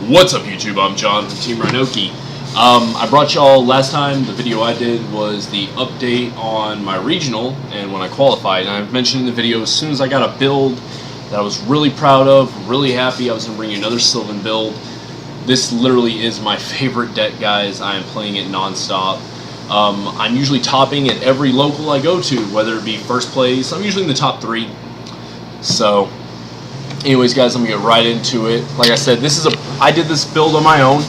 What's up, YouTube? I'm John from Team RynOke. I brought y'all last time. The video I did was the update on my regional and when I qualified. And I mentioned in the video, as soon as I got a build that I was really proud of, really happy, I was going to bring you another Sylvan build. This literally is my favorite deck, guys. I am playing it non-stop. I'm usually topping at every local I go to, whether it be first place. I'm usually in the top 3. So anyways, guys, I'm gonna get right into it. Like I said, I did this build on my own.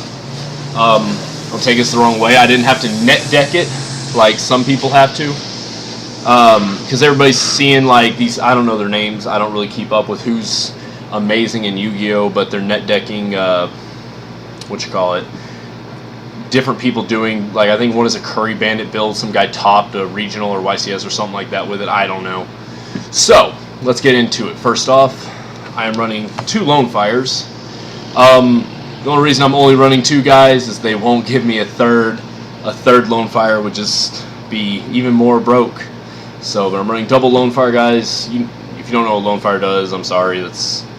Don't take us the wrong way. I didn't have to net deck it like some people have to, because everybody's seeing like these. I don't know their names. I don't really keep up with who's amazing in Yu-Gi-Oh, but they're net decking. Different people doing, like, I think one is a Curry Bandit build. Some guy topped a regional or YCS or something like that with it. I don't know. So let's get into it. First off, I am running 2 Lone Fires. The only reason I'm only running 2, guys, is they won't give me a third. A third Lone Fire would just be even more broke. So, but I'm running double Lone Fire, guys. If you don't know what Lone Fire does, I'm sorry.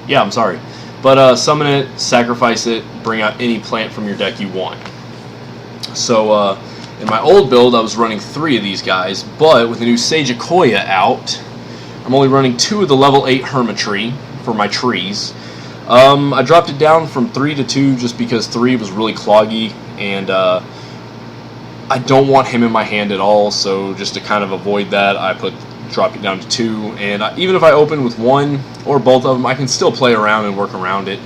I'm sorry. But summon it, sacrifice it, bring out any plant from your deck you want. So in my old build, I was running 3 of these guys, but with the new Sage Akoya out, I'm only running 2 of the level 8 Hermitry for my trees. I dropped it down from 3 to 2 just because 3 was really cloggy, and I don't want him in my hand at all, so just to kind of avoid that, I dropped it down to 2, and even if I open with 1 or both of them, I can still play around and work around it.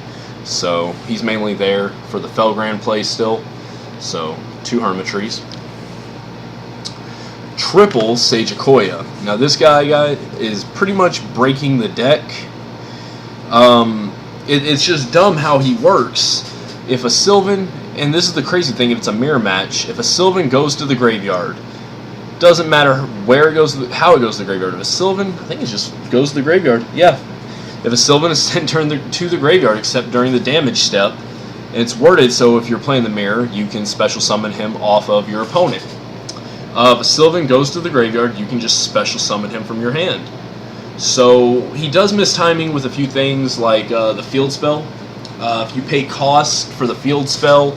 So he's mainly there for the Felgrand play still. So 2 Hermitries. Triple Sage Akoya. Now this guy is pretty much breaking the deck. It's just dumb how he works. If a Sylvan, and this is the crazy thing, if it's a mirror match, if a Sylvan goes to the graveyard, doesn't matter where it goes, how it goes to the graveyard. If a Sylvan, I think it just goes to the graveyard. Yeah. If a Sylvan is sent to the graveyard, except during the damage step, and it's worded so if you're playing the mirror, you can special summon him off of your opponent. If a Sylvan goes to the graveyard, you can just special summon him from your hand. So he does miss timing with a few things like the field spell. If you pay cost for the field spell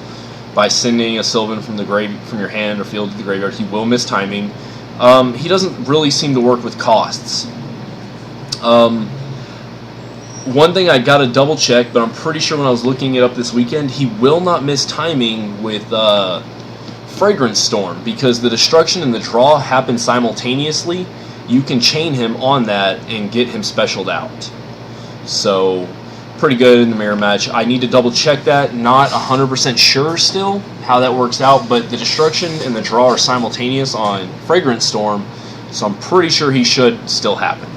by sending a Sylvan from your hand or field to the graveyard, he will miss timing. He doesn't really seem to work with costs. One thing I gotta double check, but I'm pretty sure when I was looking it up this weekend, he will not miss timing with Fragrance Storm, because the destruction and the draw happen simultaneously. You can chain him on that and get him specialed out. So pretty good in the mirror match. I need to double check that. Not 100% sure still how that works out, but the destruction and the draw are simultaneous on Fragrance Storm, so I'm pretty sure he should still happen.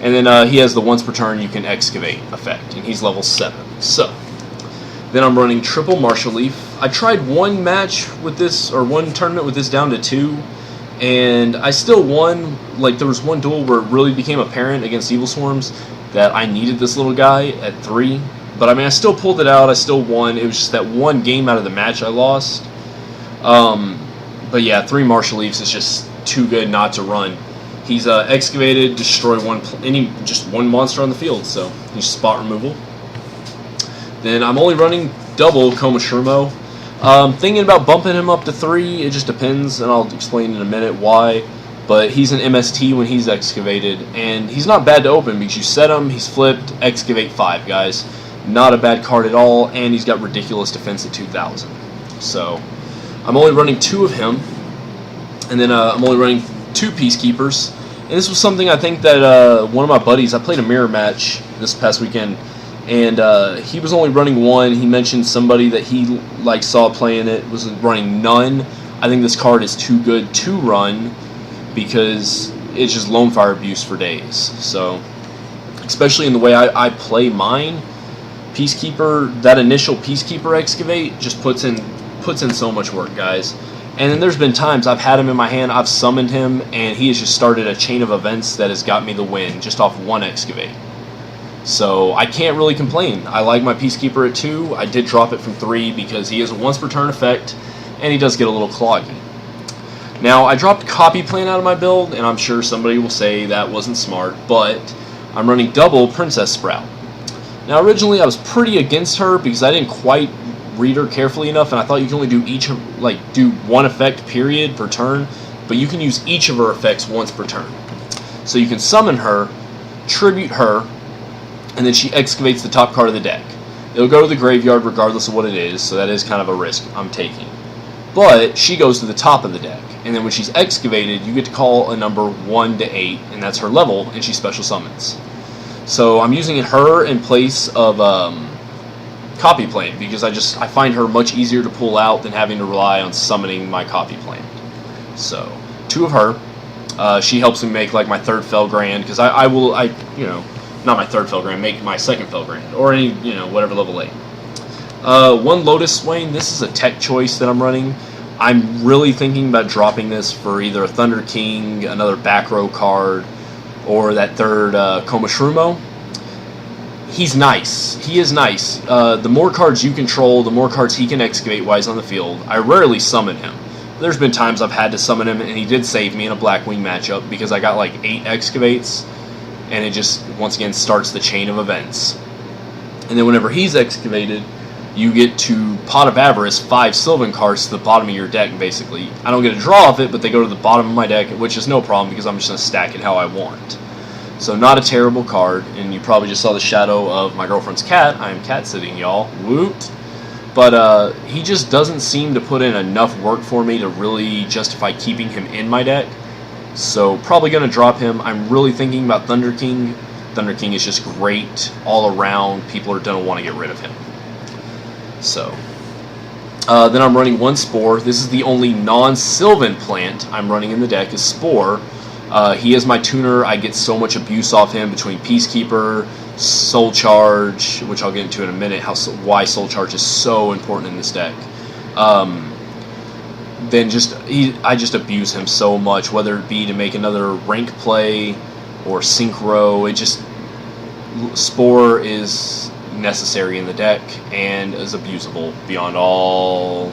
And then he has the once per turn you can excavate effect, and he's level 7. So then I'm running triple Marshall Leaf. I tried one match with this, or one tournament with this down to 2, and I still won. Like, there was one duel where it really became apparent against Evil Swarms that I needed this little guy at 3. But I mean, I still pulled it out. I still won. It was just that one game out of the match I lost. But yeah, 3 Marshall Leafs is just too good not to run. He's excavated, destroy just one monster on the field, so he's spot removal. Then I'm only running double Koma Shurmo. Thinking about bumping him up to 3, it just depends, and I'll explain in a minute why. But he's an MST when he's excavated, and he's not bad to open because you set him, he's flipped, excavate 5, guys. Not a bad card at all, and he's got ridiculous defense at 2,000. So I'm only running 2 of him, and then I'm only running 2 Peacekeepers. And this was something I think that one of my buddies, I played a mirror match this past weekend, and he was only running 1. He mentioned somebody that he saw playing it was running none. I think this card is too good to run because it's just Lone Fire abuse for days. So, especially in the way I play mine, Peacekeeper, that initial Peacekeeper excavate just puts in so much work, guys. And then there's been times I've had him in my hand, I've summoned him, and he has just started a chain of events that has got me the win just off 1 excavate. So I can't really complain. I like my Peacekeeper at 2. I did drop it from 3 because he has a once per turn effect, and he does get a little cloggy. Now, I dropped Copy Plan out of my build, and I'm sure somebody will say that wasn't smart, but I'm running double Princess Sprout. Now, originally I was pretty against her because I didn't quite read her carefully enough, and I thought you can only do do one effect period per turn, but you can use each of her effects once per turn. So you can summon her, tribute her, and then she excavates the top card of the deck. It'll go to the graveyard regardless of what it is, so that is kind of a risk I'm taking. But she goes to the top of the deck, and then when she's excavated, you get to call a number 1 to 8, and that's her level, and she special summons. So I'm using her in place of Copy Plant, because I find her much easier to pull out than having to rely on summoning my Copy Plant. So 2 of her. She helps me make like my 3rd Felgrand, because not my 3rd Felgrand, make my 2nd Felgrand, or any, whatever level 8. 1 Lotus Swain, this is a tech choice that I'm running. I'm really thinking about dropping this for either a Thunder King, another back row card, or that 3rd Koma Shrumo. He's nice. He is nice. The more cards you control, the more cards he can excavate while he's on the field. I rarely summon him. There's been times I've had to summon him, and he did save me in a Blackwing matchup because I got like 8 excavates, and it just, once again, starts the chain of events. And then whenever he's excavated, you get to Pot of Avarice 5 Sylvan cards to the bottom of your deck, basically. I don't get a draw of it, but they go to the bottom of my deck, which is no problem because I'm just going to stack it how I want. So not a terrible card, and you probably just saw the shadow of my girlfriend's cat. I am cat sitting, y'all. Woot! But he just doesn't seem to put in enough work for me to really justify keeping him in my deck. So probably going to drop him. I'm really thinking about Thunder King. Thunder King is just great all around. People are going to want to get rid of him. So then I'm running 1 Spore. This is the only non-Sylvan plant I'm running in the deck is Spore. He is my tuner. I get so much abuse off him between Peacekeeper, Soul Charge, which I'll get into in a minute, why Soul Charge is so important in this deck. Then I just abuse him so much, whether it be to make another rank play or synchro. Spore is necessary in the deck and is abusable beyond all.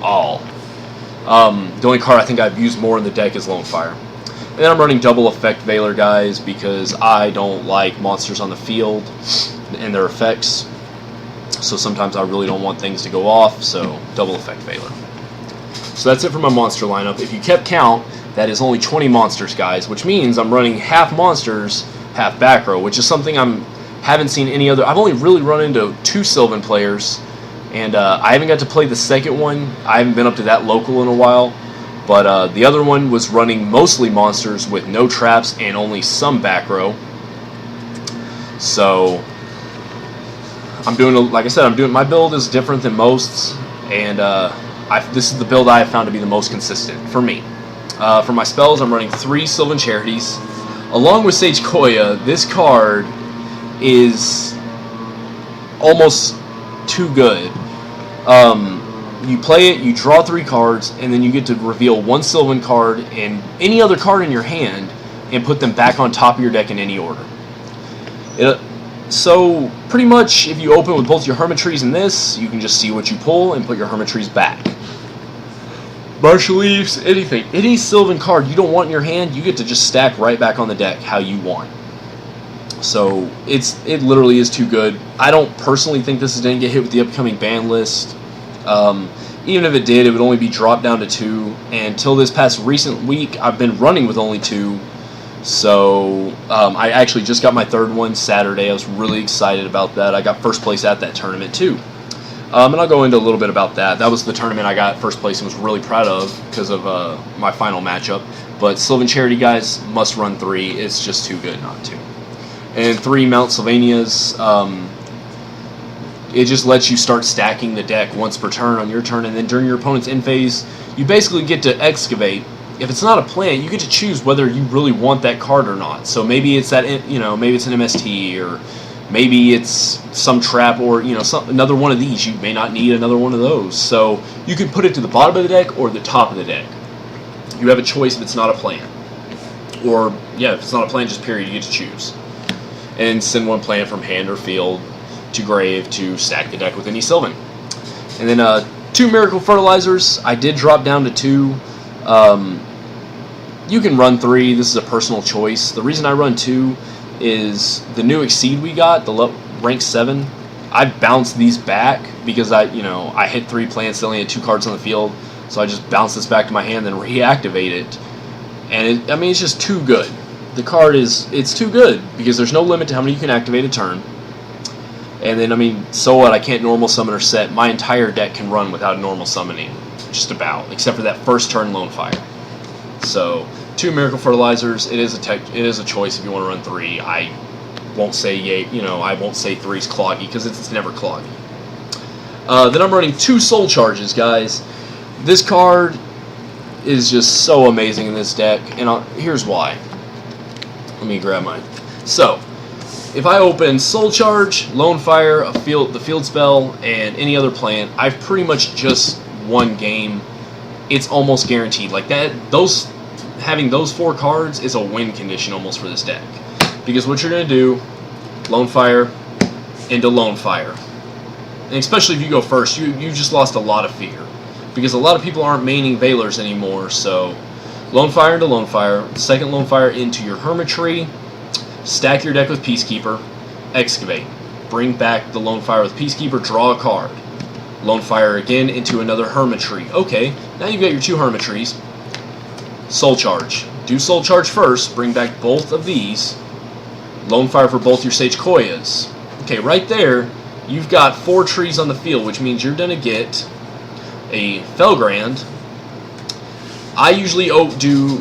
The only card I think I've used more in the deck is Lone Fire. And then I'm running double effect Veiler, guys, because I don't like monsters on the field and their effects. So sometimes I really don't want things to go off, so double effect Veiler. So that's it for my monster lineup. If you kept count, that is only 20 monsters, guys, which means I'm running half monsters, half back row, which is something haven't seen any other. I've only really run into 2 Sylvan players, and I haven't got to play the second one. I haven't been up to that local in a while. But the other one was running mostly monsters with no traps and only some back row. So I'm doing, like I said, my build is different than most, and this is the build I have found to be the most consistent for me. For my spells, I'm running 3 Sylvan Charities. Along with Sage Koya, this card is almost too good. You play it, you draw 3 cards, and then you get to reveal 1 Sylvan card and any other card in your hand and put them back on top of your deck in any order. So, pretty much, if you open with both your Hermitries and this, you can just see what you pull and put your Hermitries back. Martial Leaves, anything. Any Sylvan card you don't want in your hand, you get to just stack right back on the deck how you want. So, it literally is too good. I don't personally think this is going to get hit with the upcoming ban list. Even if it did, it would only be dropped down to 2. And until this past recent week, I've been running with only 2. So I actually just got my 3rd one Saturday. I was really excited about that. I got first place at that tournament too. And I'll go into a little bit about that. That was the tournament I got first place and was really proud of because of my final matchup. But Sylvan Charity, guys, must run 3. It's just too good not to. And 3 Mount Sylvanias. It just lets you start stacking the deck once per turn on your turn, and then during your opponent's end phase, you basically get to excavate. If it's not a plant, you get to choose whether you really want that card or not. So maybe it's that, maybe it's an MST, or maybe it's some trap, or another one of these. You may not need another one of those. So you can put it to the bottom of the deck or the top of the deck. You have a choice if it's not a plant, or if it's not a plant, just period. You get to choose, and send 1 plant from hand or field to grave to stack the deck with any Sylvan. And then 2 Miracle Fertilizers. I did drop down to 2. You can run 3. This is a personal choice. The reason I run 2 is the new Exceed we got, the rank 7, I bounced these back because I hit 3 plants, they only had 2 cards on the field, so I just bounced this back to my hand and reactivate it. And it's just too good. The card it's too good because there's no limit to how many you can activate a turn. And then, so what? I can't normal summon or set. My entire deck can run without normal summoning, just about, except for that first turn Lone Fire. So 2 Miracle Fertilizers. It is a choice if you want to run 3. I won't say yay. I won't say 3's cloggy because it's never cloggy. Then I'm running 2 Soul Charges, guys. This card is just so amazing in this deck, and here's why. Let me grab mine. So, if I open Soul Charge, Lone Fire, the field spell, and any other plant, I've pretty much just won game. It's almost guaranteed. Like that, having those 4 cards is a win condition almost for this deck. Because what you're going to do, Lone Fire into Lone Fire. And especially if you go first, you just lost a lot of fear. Because a lot of people aren't maining Veilers anymore, so Lone Fire into Lone Fire, second Lone Fire into your Hermitry, stack your deck with Peacekeeper, Excavate, bring back the Lone Fire with Peacekeeper, draw a card, Lone Fire again into another Hermitry. Okay, now you've got your 2 Hermitries. Soul Charge. Do Soul Charge first, bring back both of these, Lone Fire for both your Sage Koyas. Okay, right there, you've got 4 trees on the field, which means you're going to get a Felgrand. I usually do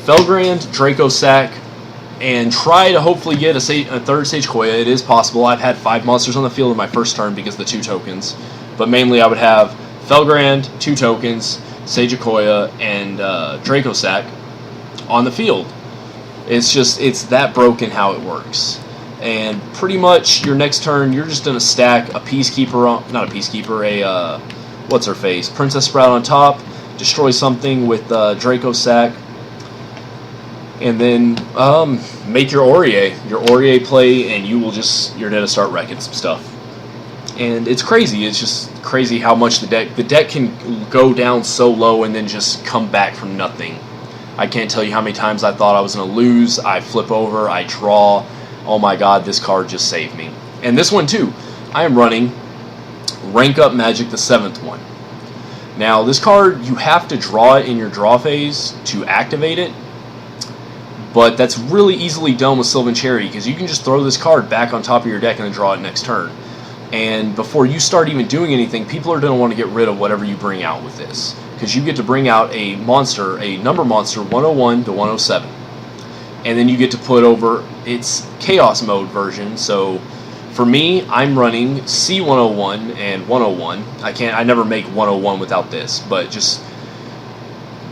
Felgrand, Draco Sack, and try to hopefully get a 3rd Sage Koya. It is possible. I've had 5 monsters on the field in my first turn because of the 2 tokens. But mainly I would have Felgrand, 2 tokens, Sage Koya, and Draco Sack on the field. It's that broken how it works. And pretty much your next turn, you're just going to stack a Peacekeeper, not a Peacekeeper, what's-her-face, Princess Sprout on top, destroy something with Draco Sack, and then make your Aurier play, and you're going to start wrecking some stuff. And it's crazy. It's just crazy how much the deck can go down so low and then just come back from nothing. I can't tell you how many times I thought I was going to lose. I flip over, I draw. Oh my god, this card just saved me. And this one too. I am running Rank Up Magic, the 7th one. Now, this card, you have to draw it in your draw phase to activate it, but that's really easily done with Sylvan Charity, because you can just throw this card back on top of your deck and then draw it next turn. And before you start even doing anything, people are going to want to get rid of whatever you bring out with this, because you get to bring out a monster, a number monster, 101 to 107. And then you get to put over its Chaos Mode version, so for me, I'm running C101 and 101. I never make 101 without this, but just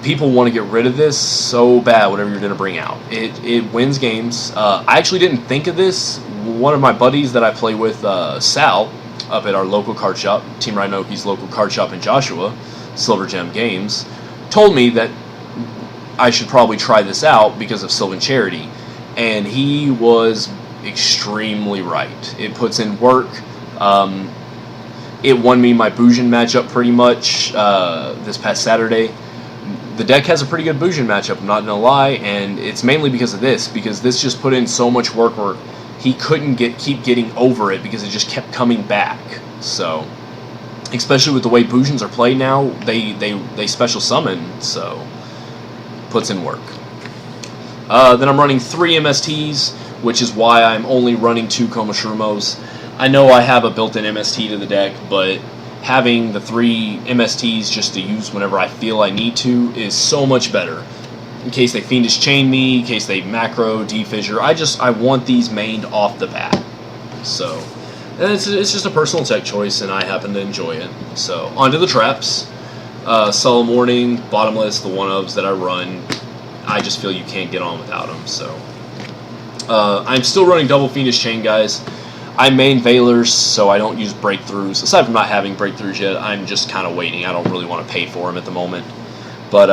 people want to get rid of this so bad, whatever you're going to bring out. It wins games. I actually didn't think of this. One of my buddies that I play with, Sal, up at our local card shop, Team RynOke's local card shop in Joshua, Silver Gem Games, told me that I should probably try this out because of Sylvan Charity. And he was extremely right. It puts in work. It won me my Bujin matchup pretty much this past Saturday. The deck has a pretty good Bujin matchup, I'm not gonna lie, and it's mainly because of this, because this just put in so much work where he couldn't keep getting over it because it just kept coming back. So, especially with the way Bujins are played now, they special summon, so puts in work. Then I'm running 3 MSTs, which is why I'm only running 2 Komashurumos. I know I have a built-in MST to the deck, but having the 3 MSTs just to use whenever I feel I need to is so much better. In case they Fiendish Chain me, in case they macro, defissure, I want these mained off the bat. So, and it's just a personal tech choice, and I happen to enjoy it. So, onto the traps. Solemn Warning, Bottomless, the one-ofs that I run, I just feel you can't get on without them, so. I'm still running double Fiendish Chain, guys. I main Veilers, so I don't use Breakthroughs. Aside from not having Breakthroughs yet, I'm just kind of waiting. I don't really want to pay for them at the moment. But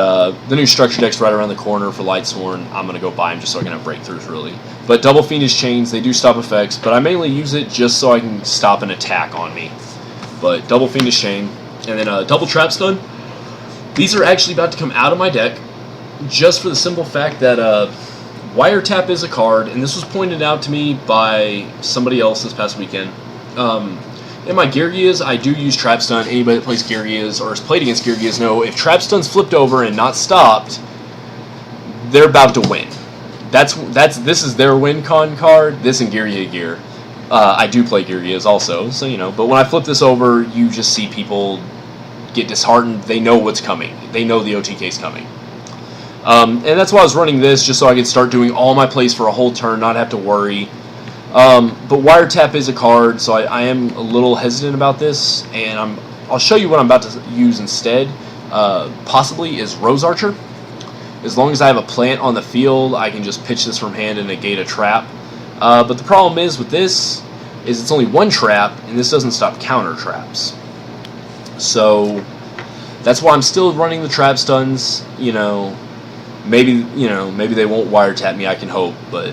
the new Structure Deck's right around the corner for Lightsworn. I'm going to go buy them just so I can have Breakthroughs, really. But double Fiendish Chains, they do stop effects, but I mainly use it just so I can stop an attack on me. But double Fiendish Chain, and then double Trap Stun. These are actually about to come out of my deck, just for the simple fact that Wiretap is a card, and this was pointed out to me by somebody else this past weekend. In my Gear Gears, I do use Trap Stun. Anybody that plays Gear Gears or has played against Gear Gears know if Trap Stun's flipped over and not stopped, they're about to win. This is their win con card. This and Gear. I do play Gear Gears also, so you know. But when I flip this over, you just see people get disheartened. They know what's coming. They know the OTK's coming. And that's why I was running this, just so I could start doing all my plays for a whole turn, not have to worry. But Wiretap is a card, so I am a little hesitant about this, and I'll show you what I'm about to use instead. Possibly is Rose Archer. As long as I have a plant on the field, I can just pitch this from hand and negate a trap. But the problem is with this is it's only one trap, and this doesn't stop counter traps. So that's why I'm still running the trap stuns. Maybe they won't wiretap me. I can hope, but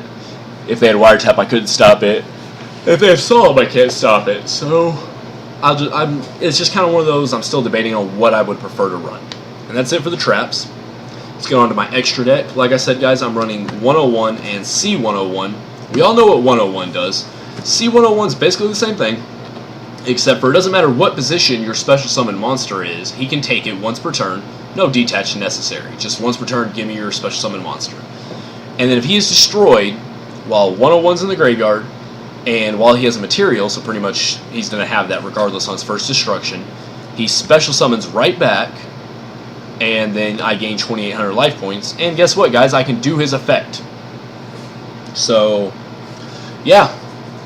if they had wiretap, I couldn't stop it. If they have Solve, I can't stop it. So it's just kind of one of those. I'm still debating on what I would prefer to run, and that's it for the traps. Let's get on to my extra deck. Like I said, guys, I'm running 101 and C101. We all know what 101 does. C101 is basically the same thing, except for it doesn't matter what position your special summon monster is. He can take it once per turn. No detach necessary. Just once per turn, give me your special summon monster. And then if he is destroyed while 101's in the graveyard, and while he has a material, so pretty much he's going to have that regardless on his first destruction, he special summons right back, and then I gain 2,800 life points. And guess what, guys? I can do his effect. So, yeah.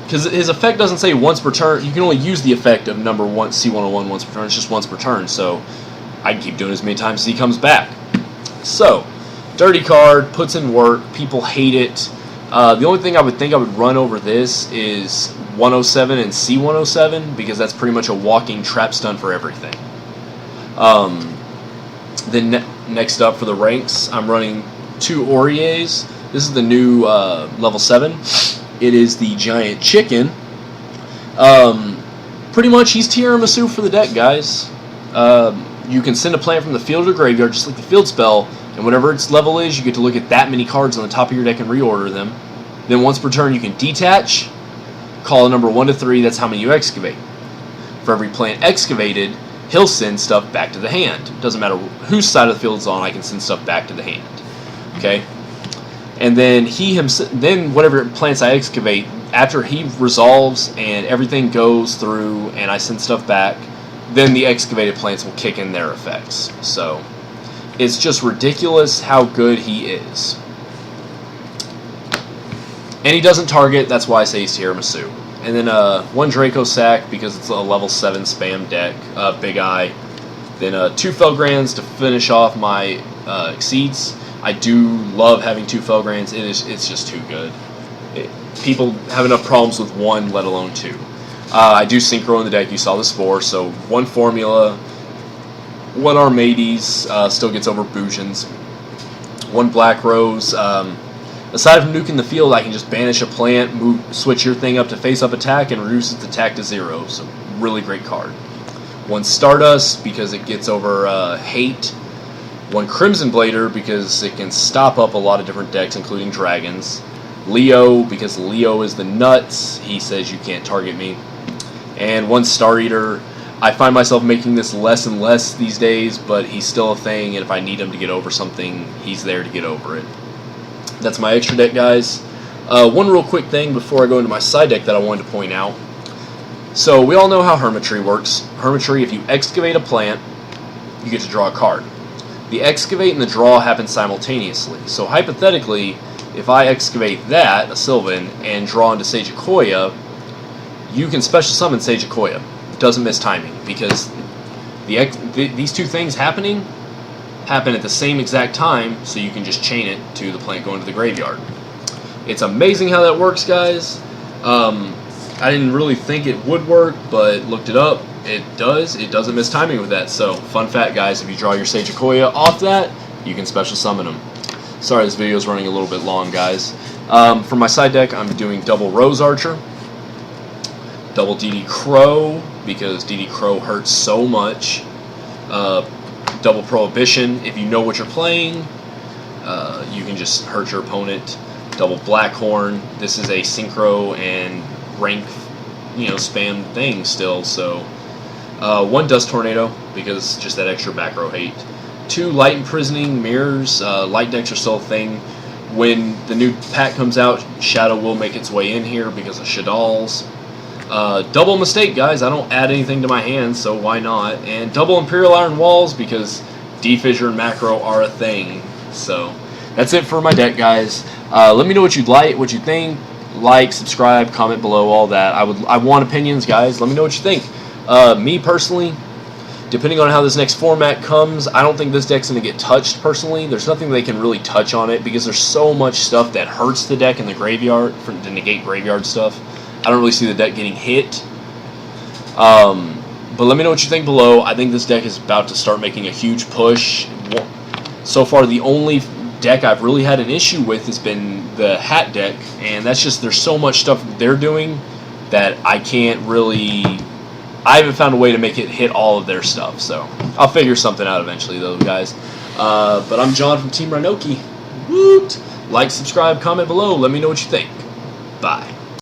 Because his effect doesn't say once per turn. You can only use the effect of number 1, C101 once per turn. It's just once per turn. So, I can keep doing it as many times as he comes back. So, dirty card, puts in work. People hate it. The only thing I would think I would run over this is 107 and C107, because that's pretty much a walking trap stun for everything. Then next up for the ranks, I'm running 2 Auriers. This is the new level 7. It is the Giant Chicken. Pretty much he's tiramisu for the deck, guys. You can send a plant from the field to the graveyard, just like the field spell, and whatever its level is, you get to look at that many cards on the top of your deck and reorder them. Then once per turn, you can detach, call a number 1 to 3, that's how many you excavate. For every plant excavated, he'll send stuff back to the hand. Doesn't matter whose side of the field it's on, I can send stuff back to the hand. Okay? And then then whatever plants I excavate, after he resolves and everything goes through and I send stuff back, then the excavated plants will kick in their effects. So, it's just ridiculous how good he is. And he doesn't target, that's why I say he's tiramisu. And then 1 Draco Sack, because it's a level 7 spam deck, Big Eye. Then 2 Felgrands to finish off my Exceeds. I do love having 2 Felgrands. It's just too good. People have enough problems with 1, let alone 2. I do Synchro in the deck, you saw the Spore, so 1 Formula, 1 Armades, still gets over Bujins, 1 Black Rose. Aside from nuking the field, I can just banish a plant, switch your thing up to face-up attack, and reduce its attack to 0, so really great card. 1 Stardust, because it gets over Hate. 1 Crimson Blader, because it can stop up a lot of different decks, including Dragons. Leo, because Leo is the nuts. He says you can't target me. And 1 Star Eater. I find myself making this less and less these days, but he's still a thing, and if I need him to get over something, he's there to get over it. That's my extra deck, guys. One real quick thing before I go into my side deck that I wanted to point out. So, we all know how Hermitry works. Hermitry, if you excavate a plant, you get to draw a card. The excavate and the draw happen simultaneously. So, hypothetically, if I excavate that, a Sylvan, and draw into Sageakoya, you can special summon Sageakoya. It doesn't miss timing, because these two things happen at the same exact time, so you can just chain it to the plant going to the graveyard. It's amazing how that works, guys. I didn't really think it would work, but looked it up. It does. It doesn't miss timing with that. So, fun fact, guys, if you draw your Sageakoya off that, you can special summon them. Sorry, this video is running a little bit long, guys. For my side deck, I'm doing double Rose Archer, double DD Crow, because DD Crow hurts so much. Double Prohibition, if you know what you're playing, you can just hurt your opponent. double Blackhorn. This is a synchro and rank, spam thing still. So 1 Dust Tornado, because just that extra back row hate. 2 Light Imprisoning Mirrors. Light decks are still a thing. When the new pack comes out, Shadow will make its way in here because of Shadal's. Double Mistake, guys. I don't add anything to my hand, so why not? And double Imperial Iron Walls, because Defissure and Macro are a thing. So that's it for my deck, guys. Let me know what you'd like, what you think. Like, subscribe, comment below, all that. I want opinions, guys. Let me know what you think. Me personally, depending on how this next format comes, I don't think this deck's going to get touched personally. There's nothing they can really touch on it because there's so much stuff that hurts the deck in the graveyard to negate graveyard stuff. I don't really see the deck getting hit. But let me know what you think below. I think this deck is about to start making a huge push. So far, the only deck I've really had an issue with has been the hat deck, and that's just there's so much stuff that they're doing that I haven't found a way to make it hit all of their stuff, so I'll figure something out eventually, though, guys. But I'm John from Team RynOke. Woot! Like, subscribe, comment below. Let me know what you think. Bye.